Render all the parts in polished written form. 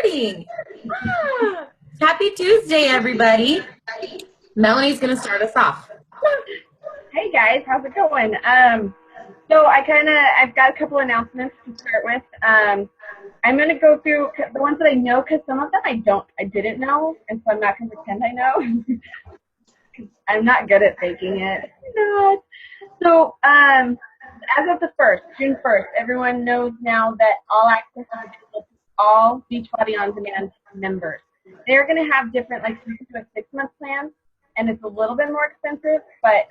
morning. Happy Tuesday, everybody. Melanie's going to start us off. Hey guys, how's it going? So I've got a couple announcements to start with. I'm going to go through the ones that I know, because some of them I didn't know, and so I'm not going to pretend I know. I'm not good at faking it. No. So, as of June 1st, everyone knows now that All Access is available to all Beachbody On Demand members. They're going to have different, like, you can do a 6-month plan, and it's a little bit more expensive, but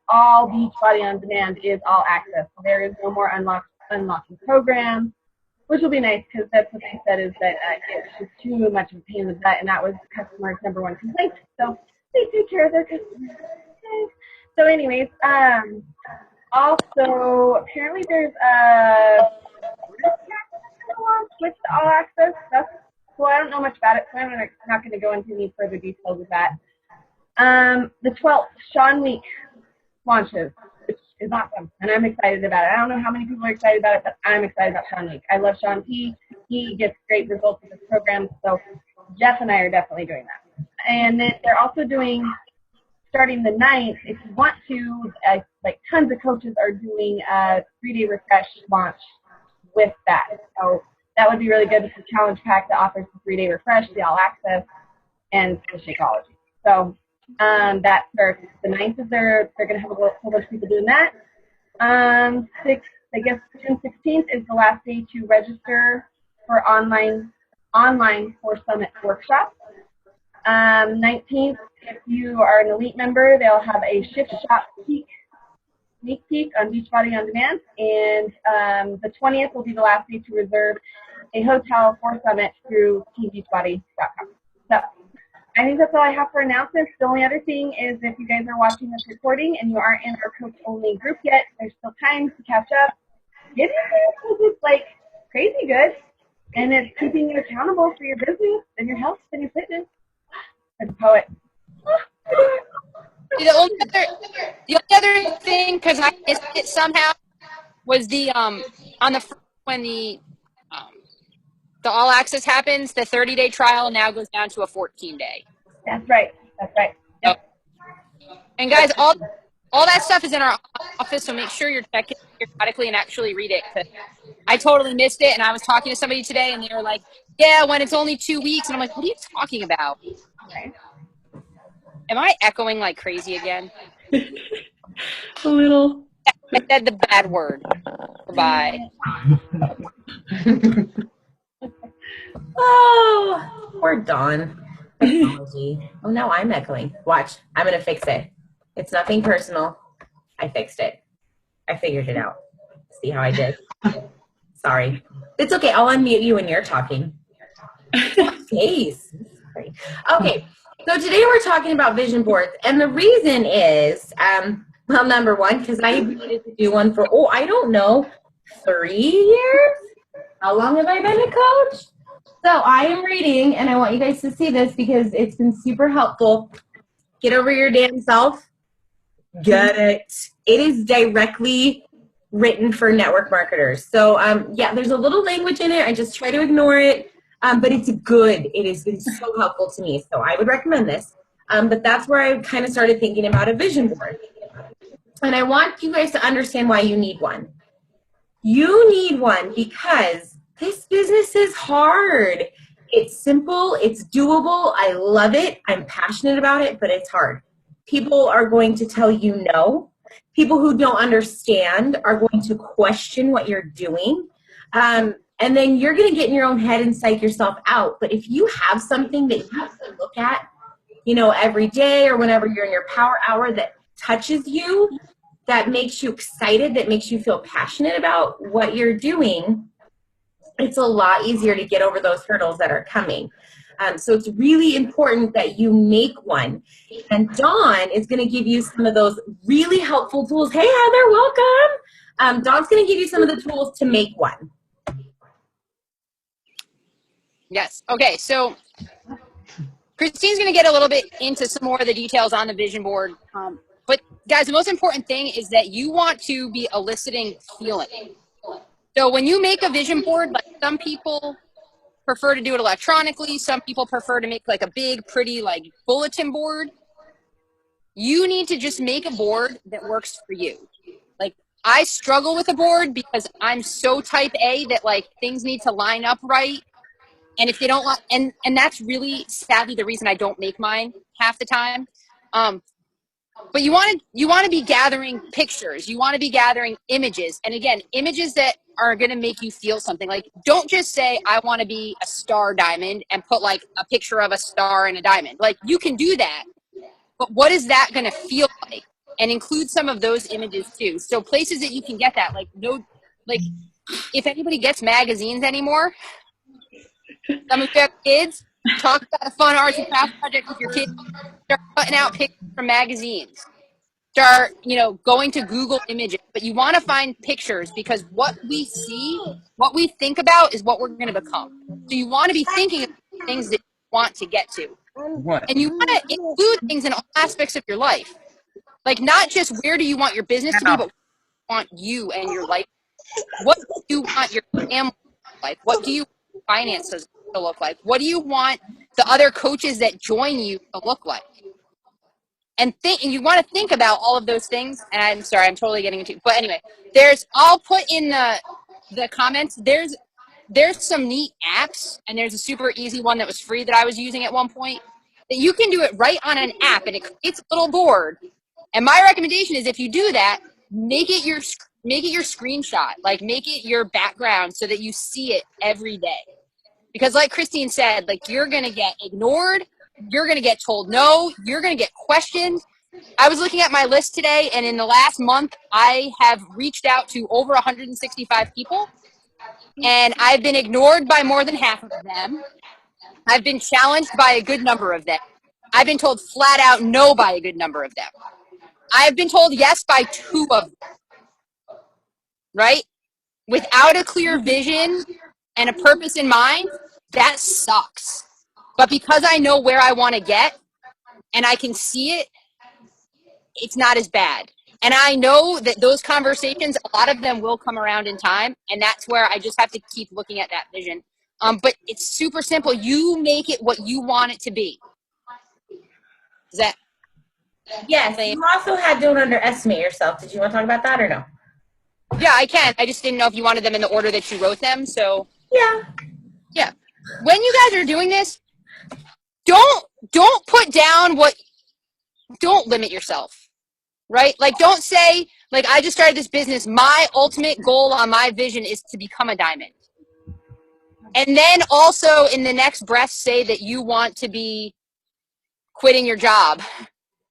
all Beachbody On Demand is All Access. There is no more unlocking programs, which will be nice, because that's what they said, is that it's just too much of a pain in the butt, and that was customers' #1 complaint. So they take care of their customers. So anyways, also, apparently there's a switch to All Access. That's cool. I don't know much about it, so I'm not going to go into any further details with that. The 12th, Sean Week launches, which is awesome, and I'm excited about it. I don't know how many people are excited about it, but I'm excited about Sean Week. I love Sean P. He gets great results with his program, so Jeff and I are definitely doing that. And then they're also doing, starting the 9th, if you want to, like tons of coaches are doing a 3-day refresh launch with that. So that would be really good. It's a challenge pack that offers the 3-day refresh, the All Access, and the Shakeology. So that starts the 9th. They're going to have a whole bunch of people doing that. 6th, I guess June 16th is the last day to register for online 4 Summit workshops. 19th, if you are an elite member, they'll have a shift shop sneak peek on Beachbody On Demand, and the 20th will be the last day to reserve a hotel for Summit through teambeachbody.com. So I think that's all I have for announcements. The only other thing is, if you guys are watching this recording and you aren't in our coach-only group yet, there's still time to catch up. Get in there, because it's like crazy good, and it's keeping you accountable for your business and your health and your fitness. As a poet. The only other thing, because I missed it somehow, was the on the when the All Access happens, the 30-day trial now goes down to a 14-day. That's right. Yep. And guys, all that stuff is in our office, so make sure you're checking periodically and actually read it. Cause I totally missed it, and I was talking to somebody today, and they were like, "Yeah, when it's only 2 weeks," and I'm like, "What are you talking about?" Okay. Am I echoing like crazy again? A little. I said the bad word. Bye. Oh, poor Dawn. Technology. Oh, now I'm echoing. Watch. I'm going to fix it. It's nothing personal. I fixed it. I figured it out. See how I did? Sorry. It's okay. I'll unmute you when you're talking. Jeez. Okay. So today we're talking about vision boards. And the reason is, well, number one, because I needed to do one for, I don't know, 3 years? How long have I been a coach? So I am reading, and I want you guys to see this because it's been super helpful. Get Over Your Damn Self. Get it. It is directly written for network marketers. So, yeah, there's a little language in it. I just try to ignore it, but it's good. It has been so helpful to me. So I would recommend this. But that's where I kind of started thinking about a vision board. And I want you guys to understand why you need one. You need one because this business is hard. It's simple. It's doable. I love it. I'm passionate about it, but it's hard. People are going to tell you no. People who don't understand are going to question what you're doing. And then you're going to get in your own head and psych yourself out. But if you have something that you have to look at, every day or whenever you're in your power hour that touches you, that makes you excited, that makes you feel passionate about what you're doing, it's a lot easier to get over those hurdles that are coming. So it's really important that you make one. And Dawn is going to give you some of those really helpful tools. Hey, Heather, welcome. Dawn's going to give you some of the tools to make one. Yes. Okay. So Christine's going to get a little bit into some more of the details on the vision board. But guys, the most important thing is that you want to be eliciting feeling. So when you make a vision board, like some people prefer to do it electronically. Some people prefer to make like a big, pretty like bulletin board. You need to just make a board that works for you. Like I struggle with a board because I'm so type A that like things need to line up right. And if they don't, and that's really sadly the reason I don't make mine half the time. But you want to be gathering pictures. You want to be gathering images. And again, images that are going to make you feel something. Like, don't just say, I want to be a star diamond and put like a picture of a star and a diamond. Like, you can do that. But what is that going to feel like? And include some of those images too. So places that you can get that, like, if anybody gets magazines anymore, some of you have kids, talk about a fun arts and crafts project with your kids. Start cutting out pictures from magazines. Start, going to Google Images. But you want to find pictures because what we see, what we think about is what we're going to become. So you want to be thinking of things that you want to get to. What? And you want to include things in all aspects of your life. Like not just where do you want your business to be, but what you want you and your life. What do you want your family to look like? What do you want finances to look like? What do you want the other coaches that join you to look like? And you want to think about all of those things. And I'm sorry, I'm totally getting into it. But anyway, I'll put in the comments, there's some neat apps, and there's a super easy one that was free that I was using at one point, that you can do it right on an app, and it creates a little board. And my recommendation is if you do that, make it your screenshot, like make it your background so that you see it every day. Because like Christine said, like you're going to get ignored. You're going to get told no. You're going to get questioned. I was looking at my list today, and in the last month, I have reached out to over 165 people, and I've been ignored by more than half of them. I've been challenged by a good number of them. I've been told flat out no by a good number of them. I've been told yes by 2 of them, right? Without a clear vision and a purpose in mind, that sucks. But because I know where I want to get and I can see it, it's not as bad. And I know that those conversations, a lot of them will come around in time. And that's where I just have to keep looking at that vision. But it's super simple. You make it what you want it to be. Is that? Yes. You also had don't underestimate yourself. Did you want to talk about that or no? Yeah, I can. I just didn't know if you wanted them in the order that you wrote them. So yeah. When you guys are doing this, don't put down don't limit yourself, right? Like don't say, like I just started this business. My ultimate goal on my vision is to become a diamond. And then also in the next breath say that you want to be quitting your job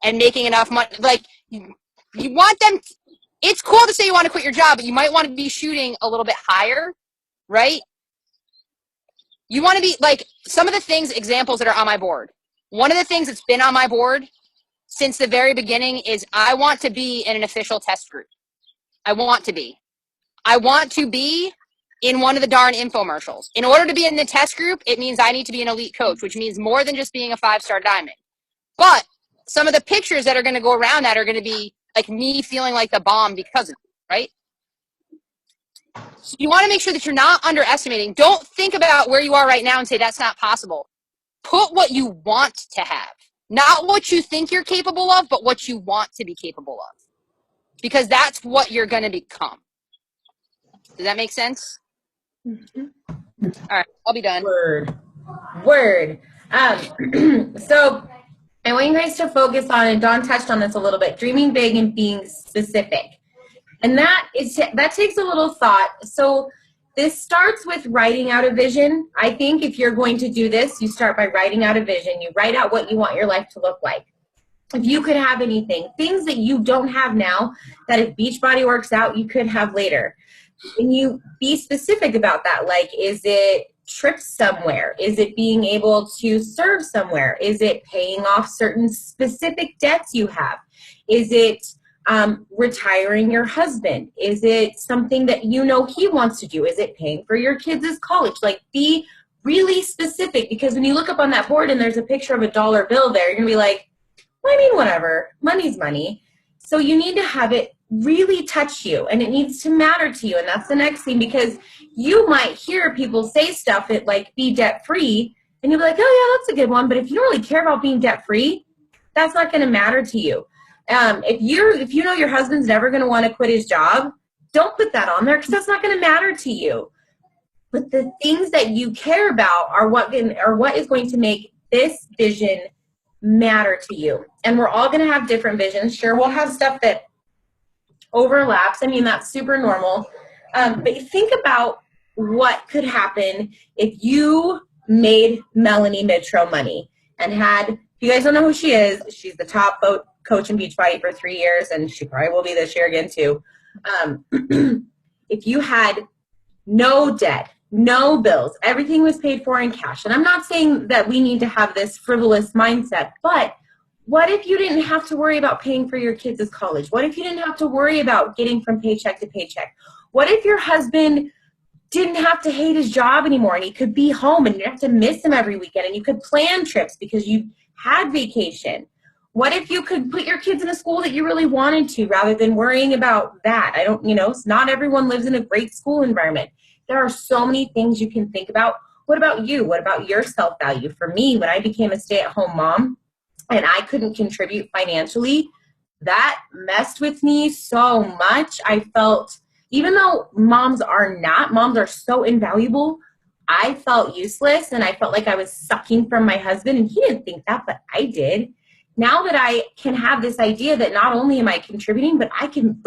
and making enough money. Like you want them, it's cool to say you want to quit your job, but you might want to be shooting a little bit higher, right? You want to be like some of the examples that are on my board. One of the things that's been on my board since the very beginning is I want to be in an official test group. I want to be in one of the darn infomercials. In order to be in the test group, it means I need to be an elite coach, which means more than just being a 5-star diamond. But some of the pictures that are going to go around that are going to be like me feeling like the bomb because of it, right? So you want to make sure that you're not underestimating. Don't think about where you are right now and say that's not possible. Put what you want to have. Not what you think you're capable of, but what you want to be capable of. Because that's what you're going to become. Does that make sense? Mm-hmm. All right, I'll be done. Word. So I want you guys to focus on, and Dawn touched on this a little bit, dreaming big and being specific. And that takes a little thought. So this starts with writing out a vision. I think if you're going to do this, you start by writing out a vision. You write out what you want your life to look like. If you could have anything, things that you don't have now, that if Beachbody works out, you could have later. And you be specific about that. Like, is it trips somewhere? Is it being able to serve somewhere? Is it paying off certain specific debts you have? Is it retiring your husband? Is it something that you know he wants to do? Is it paying for your kids' college? Like, be really specific, because when you look up on that board and there's a picture of a dollar bill there, you're gonna be like, well, I mean, whatever, money's money. So you need to have it really touch you and it needs to matter to you. And that's the next thing, because you might hear people say stuff that like be debt free and you'll be like, oh yeah, that's a good one. But if you don't really care about being debt free, that's not going to matter to you. If you know your husband's never going to want to quit his job, don't put that on there because that's not going to matter to you. But the things that you care about are what is going to make this vision matter to you. And we're all going to have different visions. Sure, we'll have stuff that overlaps. I mean, that's super normal. But think about what could happen if you made Melanie Mitro money and had, if you guys don't know who she is, she's the top boat coach in Beachbody for 3 years, and she probably will be this year again too. If you had no debt, no bills, everything was paid for in cash. And I'm not saying that we need to have this frivolous mindset, but what if you didn't have to worry about paying for your kids' college? What if you didn't have to worry about getting from paycheck to paycheck? What if your husband didn't have to hate his job anymore and he could be home and you didn't have to miss him every weekend and you could plan trips because you had vacation? What if you could put your kids in a school that you really wanted to rather than worrying about that? Not everyone lives in a great school environment. There are so many things you can think about. What about you? What about your self-value? For me, when I became a stay-at-home mom and I couldn't contribute financially, that messed with me so much. I felt, even though moms are so invaluable, I felt useless and I felt like I was sucking from my husband, and he didn't think that, but I did. Now that I can have this idea that not only am I contributing, but I can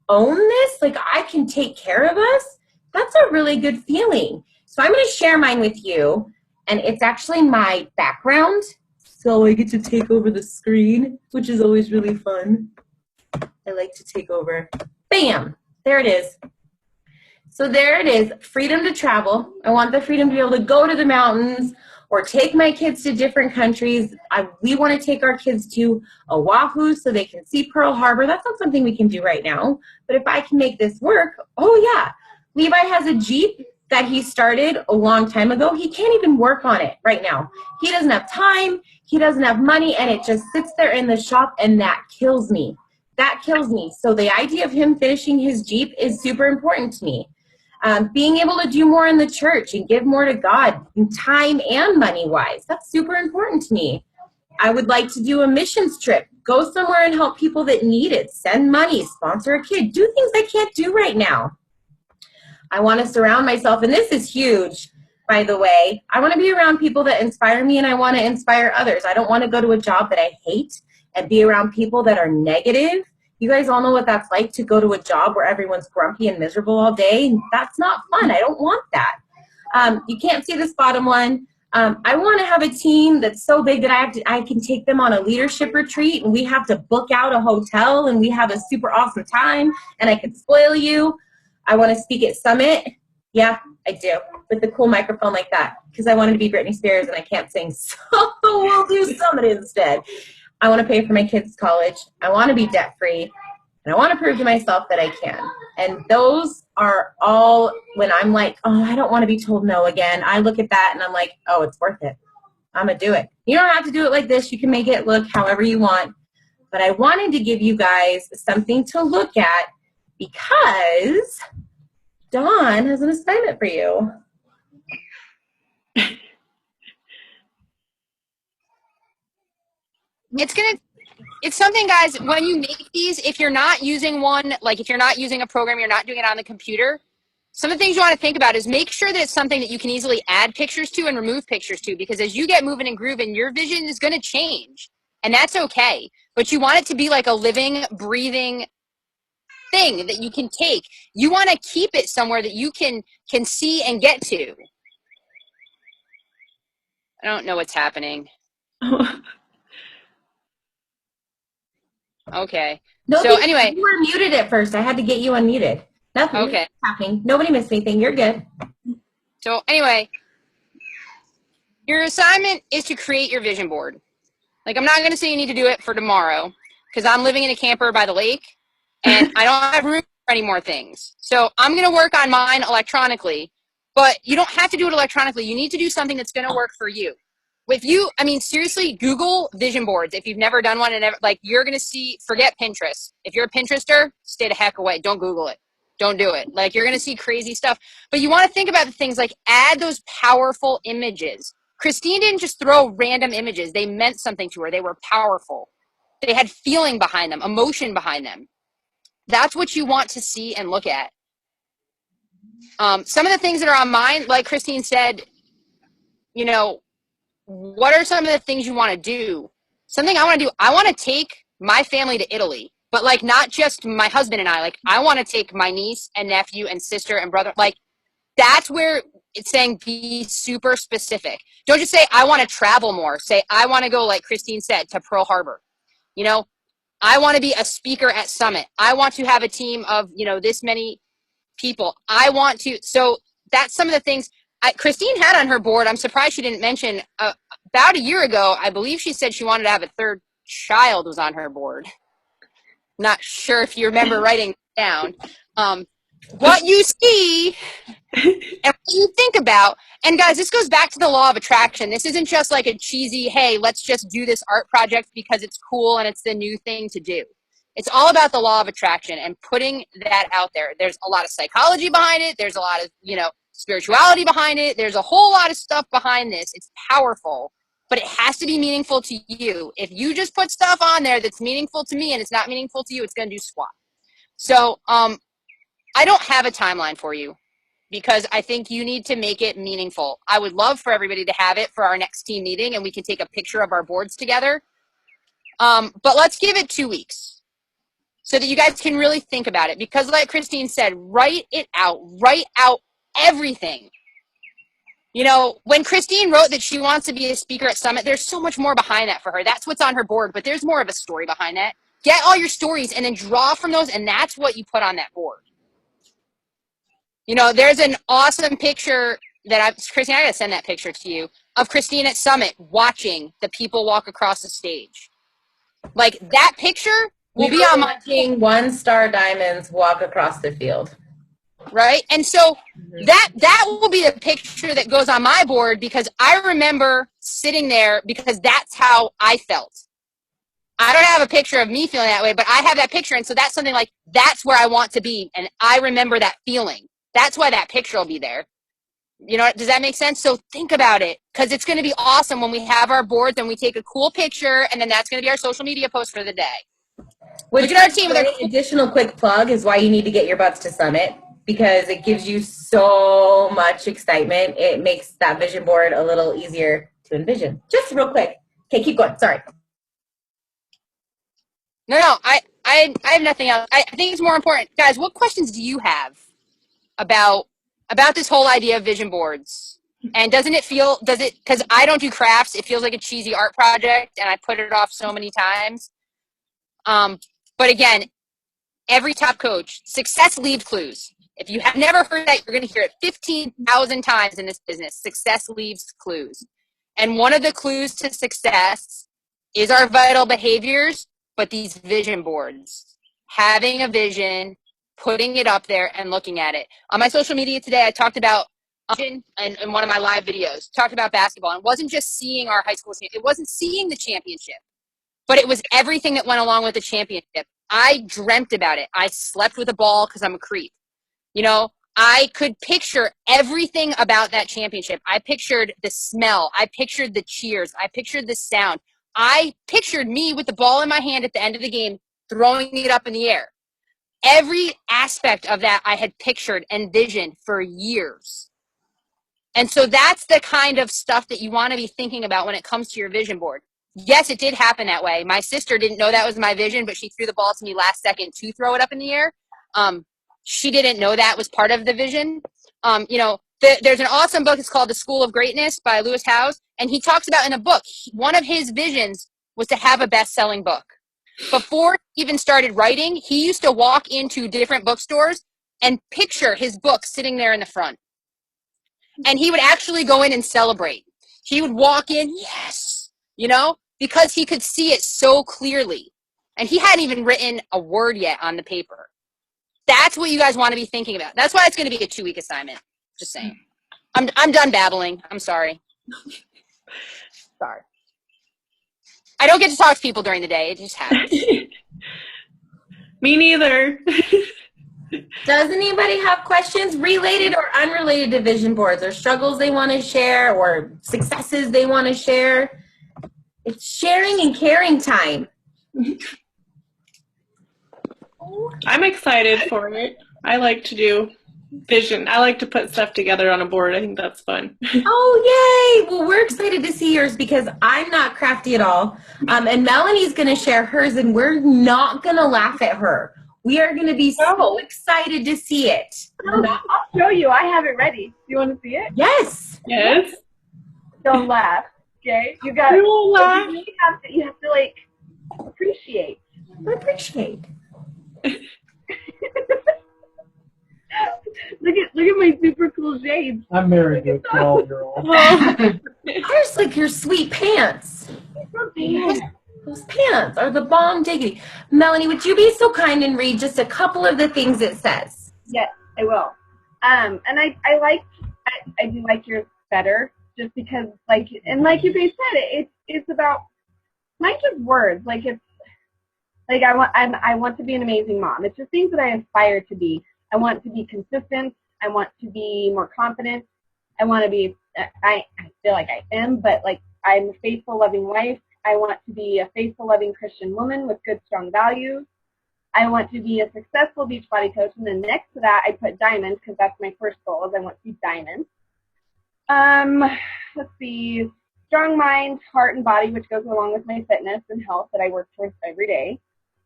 own this, I can take care of us, that's a really good feeling. So I'm going to share mine with you, and it's actually my background. So I get to take over the screen, which is always really fun. I like to take over. Bam! There it is. So there it is, freedom to travel. I want the freedom to be able to go to the mountains or take my kids to different countries. We want to take our kids to Oahu so they can see Pearl Harbor. That's not something we can do right now. But if I can make this work, oh yeah. Levi has a Jeep that he started a long time ago. He can't even work on it right now. He doesn't have time. He doesn't have money, and it just sits there in the shop, and that kills me. That kills me. So the idea of him finishing his Jeep is super important to me. Being able to do more in the church and give more to God, time and money-wise, that's super important to me. I would like to do a missions trip, go somewhere and help people that need it, send money, sponsor a kid, do things I can't do right now. I want to surround myself, and this is huge, by the way. I want to be around people that inspire me, and I want to inspire others. I don't want to go to a job that I hate and be around people that are negative. You guys all know what that's like, to go to a job where everyone's grumpy and miserable all day. That's not fun. I don't want that. You can't see this bottom one. I want to have a team that's so big that I can take them on a leadership retreat, and we have to book out a hotel, and we have a super awesome time, and I can spoil you. I want to speak at Summit. Yeah, I do. With the cool microphone like that, because I wanted to be Britney Spears and I can't sing, so we'll do Summit instead. I want to pay for my kids' college. I want to be debt-free, and I want to prove to myself that I can. And those are all when I'm like, oh, I don't want to be told no again. I look at that and I'm like, oh, it's worth it. I'm going to do it. You don't have to do it like this. You can make it look however you want. But I wanted to give you guys something to look at, because Dawn has an assignment for you. It's something, guys, when you make these, if you're not using one, if you're not using a program, you're not doing it on the computer, some of the things you want to think about is make sure that it's something that you can easily add pictures to and remove pictures to, because as you get moving and grooving, your vision is going to change, and that's okay. But you want it to be like a living, breathing thing that you can take. You want to keep it somewhere that you can see and get to. I don't know what's happening. Okay. So anyway, you were muted at first. I had to get you unmuted. Nothing. Okay. Happening. Nobody missed anything. You're good. So anyway, your assignment is to create your vision board. I'm not going to say you need to do it for tomorrow, because I'm living in a camper by the lake and I don't have room for any more things. So I'm going to work on mine electronically, but you don't have to do it electronically. You need to do something that's going to work for you. I mean, seriously, Google vision boards. If you've never done one and ever, like, you're going to see, forget Pinterest. If you're a Pinterester, stay the heck away. Don't Google it. Don't do it. Like, you're going to see crazy stuff. But you want to think about the things like add those powerful images. Christine didn't just throw random images. They meant something to her. They were powerful. They had feeling behind them, emotion behind them. That's what you want to see and look at. Some of the things that are on mine, like Christine said, you know, what are some of the things you want to do? Something I want to do, I want to take my family to Italy, but like not just my husband and I, like I want to take my niece and nephew and sister and brother. Like that's where it's saying be super specific. Don't just say, I want to travel more. Say, I want to go, like Christine said, to Pearl Harbor. You know, I want to be a speaker at Summit. I want to have a team of, you know, this many people. I want to, so that's some of the things Christine had on her board. I'm surprised she didn't mention about a year ago, I believe she said she wanted to have a third child was on her board. Not sure if you remember writing it down. What you see and what you think about, and guys, this goes back to the law of attraction. This isn't just like a cheesy, hey, let's just do this art project because it's cool and it's the new thing to do. It's all about the law of attraction and putting that out there. There's a lot of psychology behind it. There's a lot of, you know, spirituality behind it. There's a whole lot of stuff behind this. It's powerful, but it has to be meaningful to you. If you just put stuff on there that's meaningful to me and it's not meaningful to you, it's going to do squat. So I don't have a timeline for you because I think you need to make it meaningful. I would love for everybody to have it for our next team meeting and we can take a picture of our boards together. But let's give it 2 weeks so that you guys can really think about it. Because like Christine said, write out everything. You know, when Christine wrote that she wants to be a speaker at Summit, there's so much more behind that for her. That's what's on her board, but there's more of a story behind that. Get all your stories and then draw from those, and that's what you put on that board. You know, there's an awesome picture that Christine, I gotta send that picture to you, of Christine at Summit watching the people walk across the stage. Like that picture will be on my watching One Star Diamonds walk across the field. Right? And so that will be the picture that goes on my board because I remember sitting there because that's how I felt. I don't have a picture of me feeling that way, but I have that picture. And so that's something like, that's where I want to be. And I remember that feeling. That's why that picture will be there. You know, does that make sense? So think about it because it's going to be awesome when we have our boards and we take a cool picture and then that's going to be our social media post for the day. Which is our team with an additional quick plug is why you need to get your butts to Summit because it gives you so much excitement. It makes that vision board a little easier to envision. Just real quick. Okay, keep going. Sorry. No, I have nothing else. I think it's more important. Guys, what questions do you have about this whole idea of vision boards? And does it, because I don't do crafts, it feels like a cheesy art project and I put it off so many times. But again, every top coach, success leaves clues. If you have never heard that, you're going to hear it 15,000 times in this business. Success leaves clues. And one of the clues to success is our vital behaviors, but these vision boards. Having a vision, putting it up there, and looking at it. On my social media today, I talked about, in one of my live videos, talked about basketball. And it wasn't just seeing our high school, it wasn't seeing the championship, but it was everything that went along with the championship. I dreamt about it. I slept with a ball because I'm a creep. You know, I could picture everything about that championship. I pictured the smell. I pictured the cheers. I pictured the sound. I pictured me with the ball in my hand at the end of the game, throwing it up in the air. Every aspect of that I had pictured and visioned for years. And so that's the kind of stuff that you want to be thinking about when it comes to your vision board. Yes, it did happen that way. My sister didn't know that was my vision, but she threw the ball to me last second to throw it up in the air. She didn't know that was part of the vision. You know, there's an awesome book. It's called The School of Greatness by Lewis Howes. And he talks about in a book, one of his visions was to have a best-selling book. Before he even started writing, he used to walk into different bookstores and picture his book sitting there in the front. And he would actually go in and celebrate. He would walk in, yes, you know, because he could see it so clearly. And he hadn't even written a word yet on the paper. That's what you guys want to be thinking about. That's why it's going to be a 2-week assignment. Just saying. I'm done babbling. I'm sorry. star. I don't get to talk to people during the day. It just happens. Me neither. Does anybody have questions related or unrelated to vision boards, or struggles they want to share, or successes they want to share? It's sharing and caring time. I'm excited for it. I like to do vision. I like to put stuff together on a board. I think that's fun. Oh, yay! Well, we're excited to see yours because I'm not crafty at all. And Melanie's going to share hers, and we're not going to laugh at her. We are going to be so excited to see it. I'll show you. I have it ready. Do you want to see it? Yes. Yes. Don't laugh. Okay. You got. Don't laugh. You have to like appreciate. Appreciate. Look at my super cool shades. I'm married to a 12-year-old. Here's like your sweet pants. Those pants are the bomb diggity. Melanie, would you be so kind and read just a couple of the things it says? Yes, I will. And I do like yours better just because like you guys said, it's about not just words. Like it's like I want to be an amazing mom. It's just things that I aspire to be. I want to be consistent. I want to be more confident. I want to be. I feel like I am, but like I'm a faithful, loving wife. I want to be a faithful, loving Christian woman with good, strong values. I want to be a successful Beachbody coach, and then next to that, I put diamond because that's my first goal. Is I want to be diamond. Let's see, strong mind, heart, and body, which goes along with my fitness and health that I work towards every day.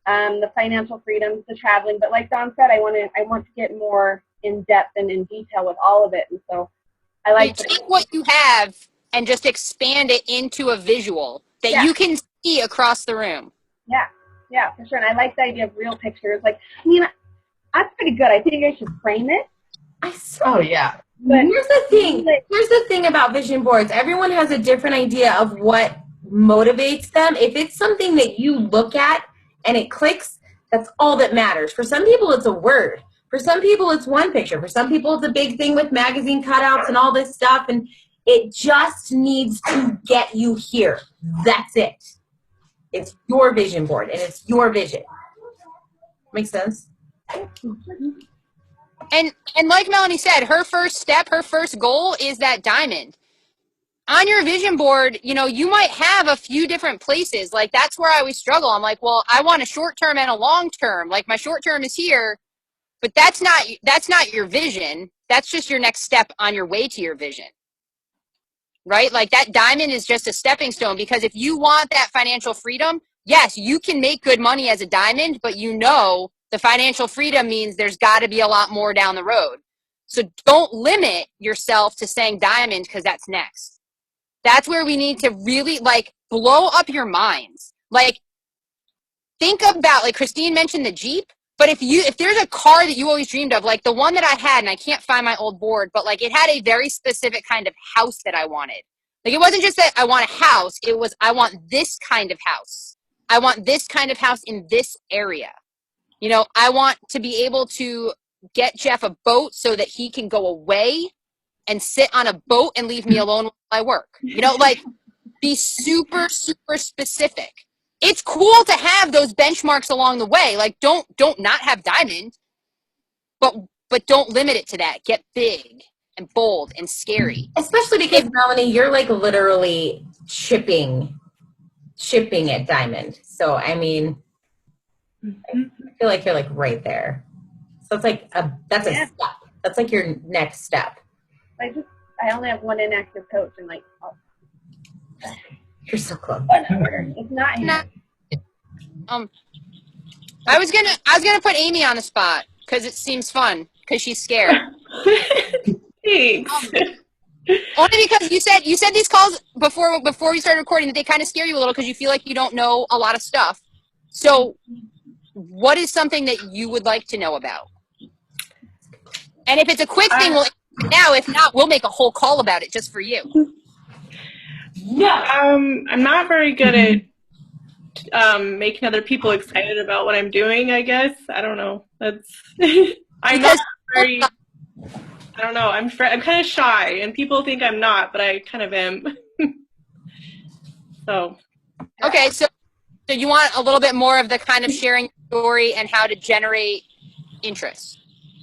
The financial freedoms, the traveling, but like Dawn said, I want to get more in depth and in detail with all of it, and so I like to take what you have and just expand it into a visual that you can see across the room. Yeah, for sure. And I like the idea of real pictures. Like, I mean, that's pretty good. I think I should frame it. Oh yeah. But here's the thing. Here's the thing about vision boards. Everyone has a different idea of what motivates them. If it's something that you look at and it clicks, that's all that matters. For some people, it's a word. For some people, it's one picture. For some people, it's a big thing with magazine cutouts and all this stuff. And it just needs to get you here. That's it. It's your vision board, and it's your vision. Makes sense? And like Melanie said, her first step, her first goal is that diamond. On your vision board, you know, you might have a few different places. Like, that's where I always struggle. I'm like, well, I want a short term and a long term. Like, my short term is here, but that's not your vision. That's just your next step on your way to your vision. Right? Like, that diamond is just a stepping stone, because if you want that financial freedom, yes, you can make good money as a diamond, but you know the financial freedom means there's got to be a lot more down the road. So don't limit yourself to saying diamond, because that's next. That's where we need to really, like, blow up your minds. Like, think about, like Christine mentioned the Jeep, but if there's a car that you always dreamed of, like the one that I had, and I can't find my old board, but like it had a very specific kind of house that I wanted. Like, it wasn't just that I want a house, it was I want this kind of house. I want this kind of house in this area. You know, I want to be able to get Jeff a boat so that he can go away and sit on a boat and leave me alone while I work. You know, like, be super, super specific. It's cool to have those benchmarks along the way. Like, don't not have diamond, but don't limit it to that. Get big and bold and scary. Especially because, Melanie, you're like literally shipping at diamond. So, I mean, I feel like you're like right there. So it's like that's a step. That's like your next step. I only have one inactive coach, and like, you're so close. It's not him. I was gonna put Amy on the spot because it seems fun because she's scared. Thanks. Only because you said these calls before we started recording that they kind of scare you a little because you feel like you don't know a lot of stuff. So, what is something that you would like to know about? And if it's a quick thing, we'll now. If not, we'll make a whole call about it just for you. Yeah. I'm not very good at making other people excited about what I'm doing, I guess. I don't know. That's I'm not very. I don't know. I'm kind of shy, and people think I'm not, but I kind of am. So Okay, so you want a little bit more of the kind of sharing your story and how to generate interest.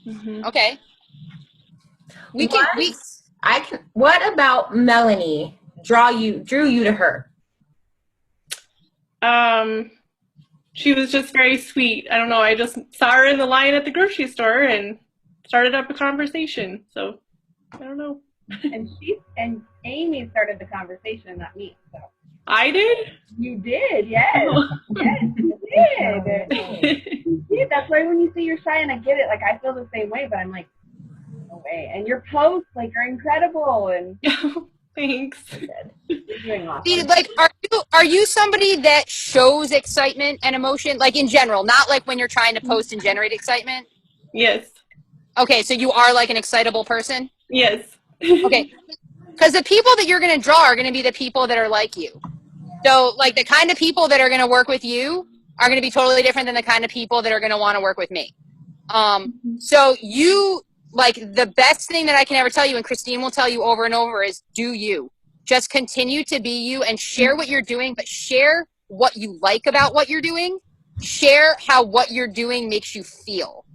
mhm. Okay. What about Melanie drew you to her? She was just very sweet. I don't know. I just saw her in the line at the grocery store and started up a conversation. So I don't know. And Amy started the conversation, not me. So I did? you did, yes, yes, you did. Yeah, that's why when you say you're shy, and I get it, like I feel the same way, but I'm like, no way. And your posts, like, are incredible, and Thanks. you're doing awesome. See, like, are you somebody that shows excitement and emotion, like in general, not like when you're trying to post and generate excitement? Yes. Okay, so you are like an excitable person? Yes. Okay, because the people that you're going to draw are going to be the people that are like you. So, like, the kind of people that are going to work with you are going to be totally different than the kind of people that are going to want to work with me. So you, like, the best thing that I can ever tell you, and Christine will tell you over and over, is do you. Just continue to be you and share what you're doing, but share what you like about what you're doing. Share how what you're doing makes you feel.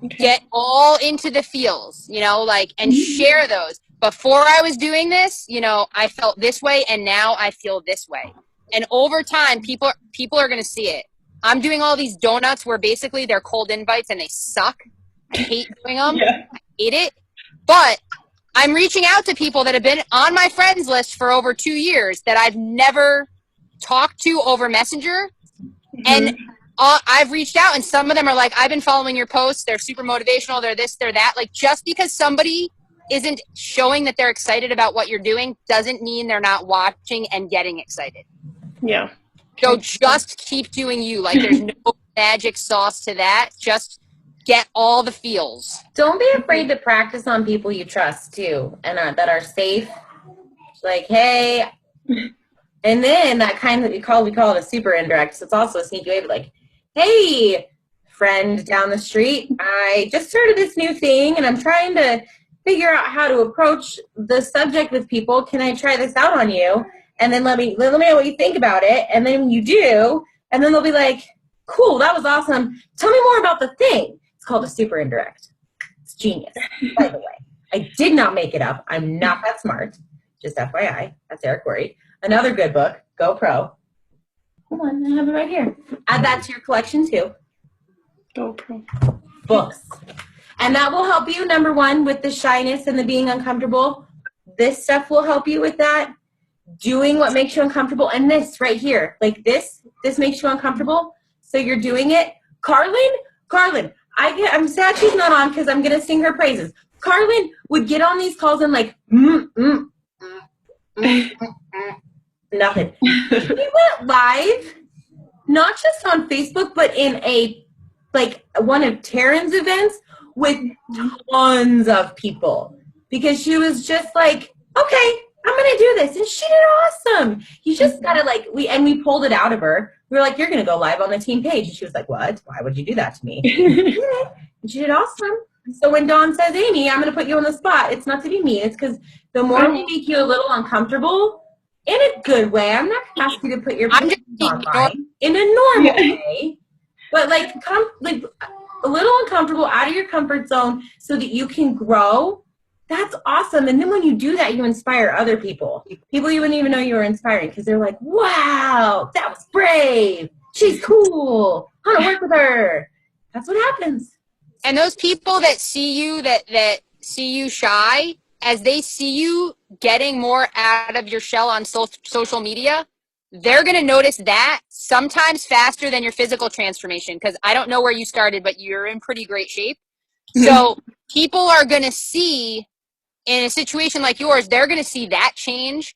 Okay. Get all into the feels, like, and share those. Before I was doing this, I felt this way, and now I feel this way. And over time, people are going to see it. I'm doing all these donuts where basically they're cold invites and they suck. I hate doing them. Yeah. I hate it. But I'm reaching out to people that have been on my friends list for over 2 years that I've never talked to over Messenger. And I've reached out, and some of them are like, I've been following your posts. They're super motivational. They're this, they're that. Like, just because somebody isn't showing that they're excited about what you're doing doesn't mean they're not watching and getting excited. Yeah. So just keep doing you. Like, there's no magic sauce to that. Just get all the feels. Don't be afraid to practice on people you trust too, and that are safe. Like, hey, and then that kind that we call it a super indirect. So it's also a sneaky way, but like, hey, friend down the street, I just started this new thing, and I'm trying to figure out how to approach the subject with people. Can I try this out on you? And then let me know what you think about it. And then you do, and then they'll be like, cool, that was awesome. Tell me more about the thing. It's called a super indirect. It's genius, by the way. I did not make it up. I'm not that smart. Just FYI. That's Eric Worre. Another good book, GoPro. Hold on, I have it right here. Add that to your collection too. GoPro. Books. And that will help you, number one, with the shyness and the being uncomfortable. This stuff will help you with that. Doing what makes you uncomfortable. And this right here, like this makes you uncomfortable. So you're doing it. Carlin, I'm sad she's not on because I'm going to sing her praises. Carlin would get on these calls and like, nothing. She went live, not just on Facebook, but in one of Taryn's events with tons of people, because she was just like, okay, I'm going to do this. And she did awesome. You just got to we pulled it out of her. We were like, you're going to go live on the team page. And she was like, what? Why would you do that to me? And she did awesome. So when Dawn says, Amy, I'm going to put you on the spot, it's not to be mean. It's because the more we make you a little uncomfortable, in a good way. I'm not going to ask you to put your business online in a normal way. But come a little uncomfortable, out of your comfort zone so that you can grow. That's awesome. And then when you do that, you inspire other people. People you wouldn't even know you were inspiring, because they're like, wow, that was brave. She's cool. I want to work with her. That's what happens. And those people that see you, that see you shy, as they see you getting more out of your shell on social media, they're going to notice that sometimes faster than your physical transformation, because I don't know where you started, but you're in pretty great shape. So people are going to see, in a situation like yours, they're going to see that change.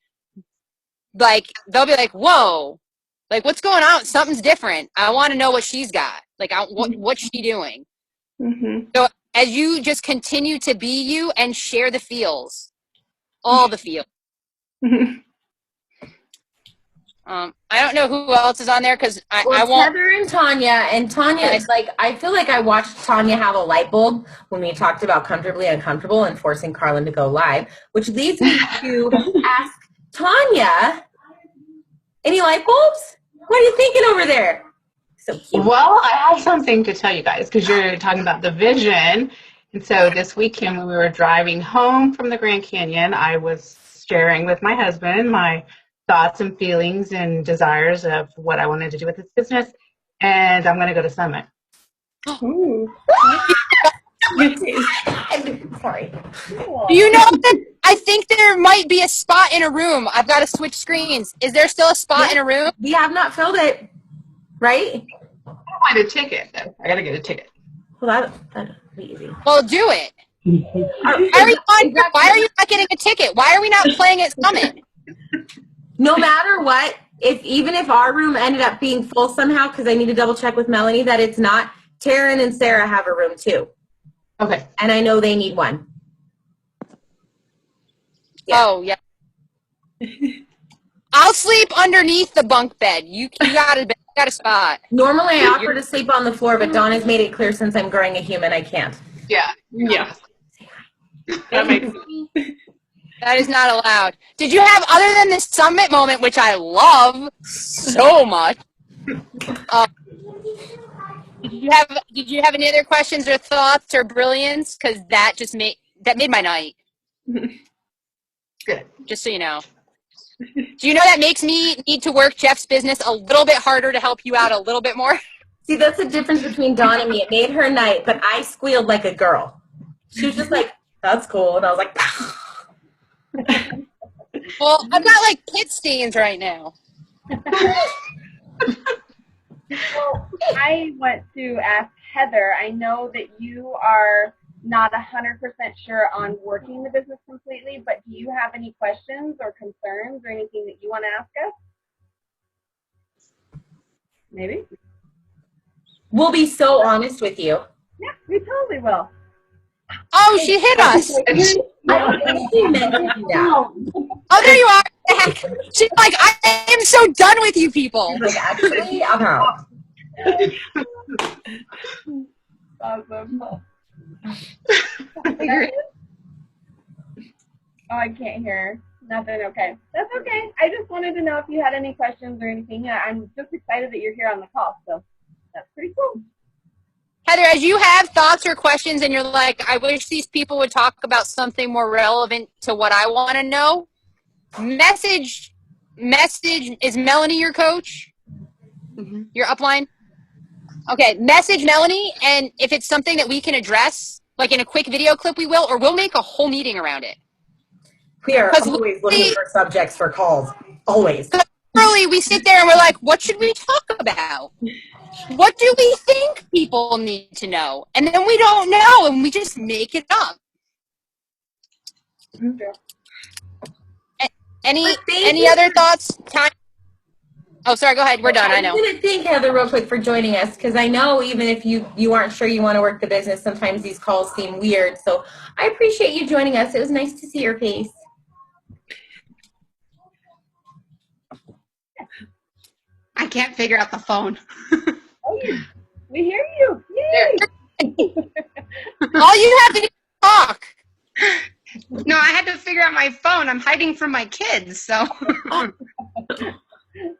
Like, they'll be like, whoa, like, what's going on? Something's different. I want to know what she's got. Like, what's she doing? Mm-hmm. So as you just continue to be you and share the feels, all the feels. Mm-hmm. I don't know who else is on there, because I won't. Heather and Tanya. And Tanya is like, I feel like I watched Tanya have a light bulb when we talked about comfortably uncomfortable and forcing Carlin to go live, which leads me to ask Tanya Any light bulbs? What are you thinking over there? So cute. Well, I have something to tell you guys because you're talking about the vision. And so this weekend when we were driving home from the Grand Canyon, I was sharing with my husband my thoughts and feelings and desires of what I wanted to do with this business. And I'm going to go to Summit. Ooh. Sorry. Do you know that I think there might be a spot in a room? I've got to switch screens. Is there still a spot in a room? We have not filled it, right? I want a ticket, though. I got to get a ticket. Well, that'd be easy. Well, do it. Why are you not getting a ticket? Why are we not playing at Summit? No matter what, even if our room ended up being full somehow, because I need to double check with Melanie that it's not, Taryn and Sarah have a room too. Okay. And I know they need one. Yeah. Oh, yeah. I'll sleep underneath the bunk bed. You got a spot. Normally I offer to sleep on the floor, but Dawn has made it clear since I'm growing a human, I can't. Yeah. Yeah. That makes sense. That is not allowed. Did you have, other than the Summit moment, which I love so much, did you have any other questions or thoughts or brilliance? Because that made my night. Good. Just so you know. Do you know that makes me need to work Jeff's business a little bit harder to help you out a little bit more? See, that's the difference between Dawn and me. It made her night, but I squealed like a girl. She was just like, that's cool. And I was like, Well, I've got like pit stains right now. Well, I want to ask Heather. I know that you are not 100% sure on working the business completely, but do you have any questions or concerns or anything that you want to ask us? Maybe? we'll be so honest with you. Yeah, we totally will. Oh, she hit us. I don't think she meant to do that. Oh, there you are. She's like, I am so done with you people. Like, actually, I'm out. Awesome. Oh, I can't hear. Nothing. Okay. That's okay. I just wanted to know if you had any questions or anything. Yeah, I'm just excited that you're here on the call, so that's pretty cool. Heather, as you have thoughts or questions and you're like, I wish these people would talk about something more relevant to what I want to know, message, is Melanie your coach? Mm-hmm. Your upline? Okay, message Melanie, and if it's something that we can address, like in a quick video clip, we will, or we'll make a whole meeting around it. We are 'Cause always looking for subjects for calls. Always. Early, we sit there and we're like, what should we talk about? What do we think people need to know? And then we don't know, and we just make it up. Any other thoughts? Time? Oh, sorry, go ahead. We're done, I know. I'm going to thank Heather real quick for joining us, because I know even if you aren't sure you want to work the business, sometimes these calls seem weird. So I appreciate you joining us. It was nice to see your face. I can't figure out the phone. Oh, we hear you. Yay! All you have to do is talk. No, I had to figure out my phone. I'm hiding from my kids, so.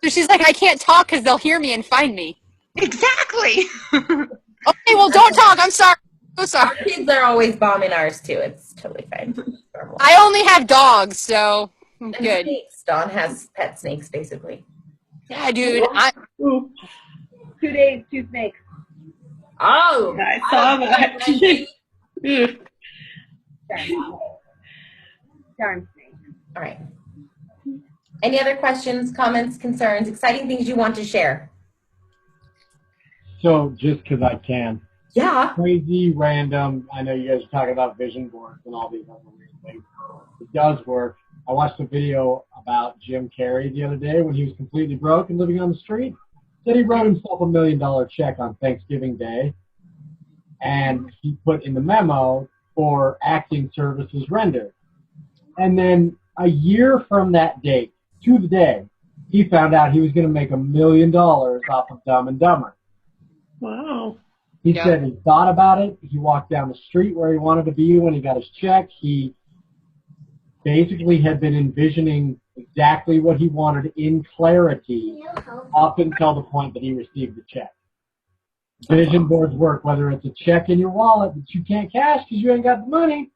So she's like, I can't talk because they'll hear me and find me. Exactly. Okay, well, don't talk. I'm sorry. So sorry. Our kids are always bombing ours, too. It's totally fine. Normal. I only have dogs, so I'm And good. snakes. Dawn has pet snakes, basically. Yeah, dude. Ooh, 2 days, 2 snakes. Oh! I saw that. Ooh. Darn snake. All right. Any other questions, comments, concerns, exciting things you want to share? So just because I can. Yeah. Crazy, random. I know you guys are talking about vision boards and all these other weird things. It does work. I watched a video about Jim Carrey the other day when he was completely broke and living on the street. Said he wrote himself $1 million check on Thanksgiving Day, and he put in the memo for acting services rendered. And then a year from that date to the day, he found out he was going to make $1 million off of Dumb and Dumber. Wow. He Yeah. said he thought about it. He walked down the street where he wanted to be when he got his check. He basically had been envisioning exactly what he wanted in clarity up until the point that he received the check. Vision boards work whether it's a check in your wallet that you can't cash because you ain't got the money,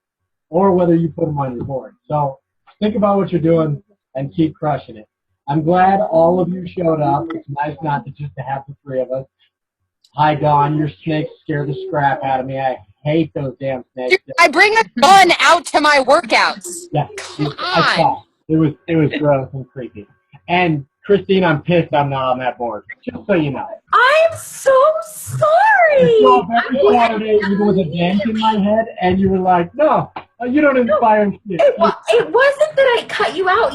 or whether you put them on your board. So think about what you're doing and keep crushing it. I'm glad all of you showed up. It's nice not to just to have the three of us. Hi, Dawn. Your snakes scare the scrap out of me. I hate those damn snakes. Dude, I bring a gun out to my workouts. Yeah, Come I on. saw. It was gross and creepy. And Christine, I'm pissed I'm not on that board. Just so you know. I'm so I sorry. saw every Saturday there was a dent in my head, and you were like, "No, you don't inspire me." It wasn't that I cut you out.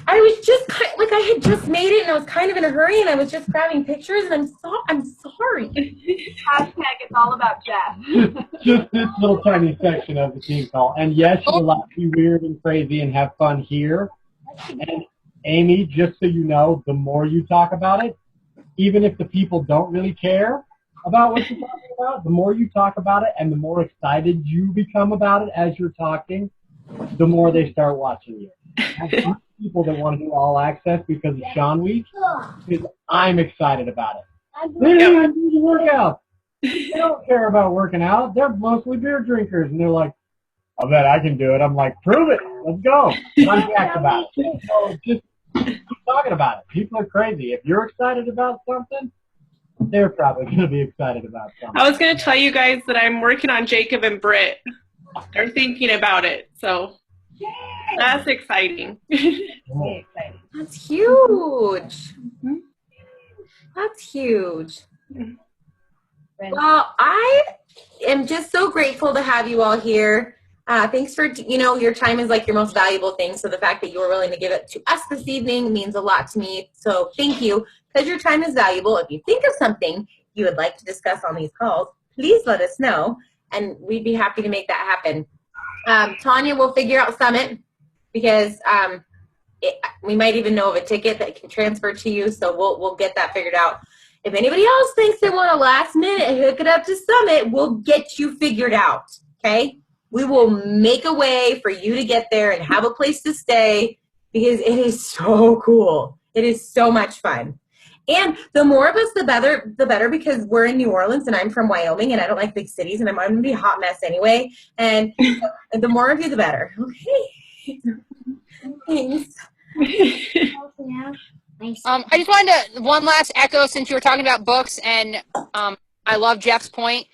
I was just like I had just made it, and I was kind of in a hurry, and I was just grabbing pictures, and I'm sorry. Hashtag it's all about Jeff. Just this little tiny section of the team call. And yes, you're allowed to be weird and crazy and have fun here. And Amy, just so you know, the more you talk about it, even if the people don't really care about what you're talking about, the more you talk about it and the more excited you become about it as you're talking, the more they start watching you. I have people that want to do all access because of Sean Week, because I'm excited about it. They don't even do the workout. They don't care about working out. They're mostly beer drinkers, and they're like, I bet I can do it. I'm like, prove it. Let's go. And I'm jacked about it. So just keep talking about it. People are crazy. If you're excited about something, they're probably going to be excited about something. I was going to tell you guys that I'm working on Jacob and Britt. They're thinking about it, so that's exciting. Cool. That's huge. That's huge. Well, I am just so grateful to have you all here. Thanks for, your time is like your most valuable thing. So the fact that you were willing to give it to us this evening means a lot to me. So thank you, because your time is valuable. If you think of something you would like to discuss on these calls, please let us know, and we'd be happy to make that happen. Tanya will figure out Summit, because we might even know of a ticket that can transfer to you. So we'll get that figured out. If anybody else thinks they want a last minute hook it up to Summit, we'll get you figured out, okay? We will make a way for you to get there and have a place to stay, because it is so cool. It is so much fun. And the more of us, the better, because we're in New Orleans and I'm from Wyoming and I don't like big cities and I'm going to be a hot mess anyway. And the more of you, the better. Okay. Thanks. I just wanted to one last echo, since you were talking about books, and I love Jeff's point.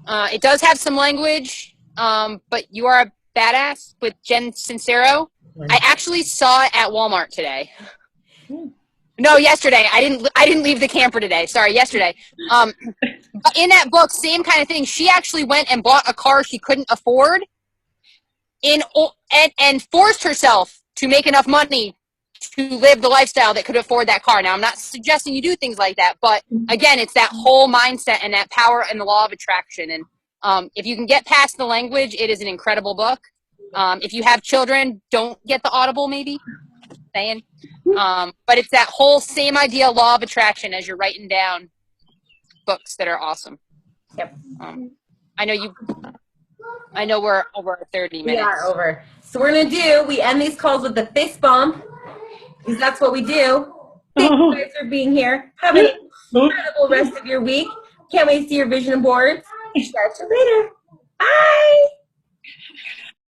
It does have some language, but you are a badass with Jen Sincero. I actually saw it at Walmart today. No, yesterday. I didn't leave the camper today. Sorry, yesterday. But in that book, same kind of thing. She actually went and bought a car she couldn't afford, and forced herself to make enough money to live the lifestyle that could afford that car. Now, I'm not suggesting you do things like that, but again, it's that whole mindset and that power and the law of attraction. And if you can get past the language, it is an incredible book. If you have children, don't get the Audible, maybe. Saying. But it's that whole same idea, law of attraction, as you're writing down books that are awesome. Yep. I know we're over 30 minutes. We are over. So we end these calls with the fist bump, because that's what we do. Thank you guys for being here. Have an incredible rest of your week. Can't wait to see your vision boards. Catch you later. Bye.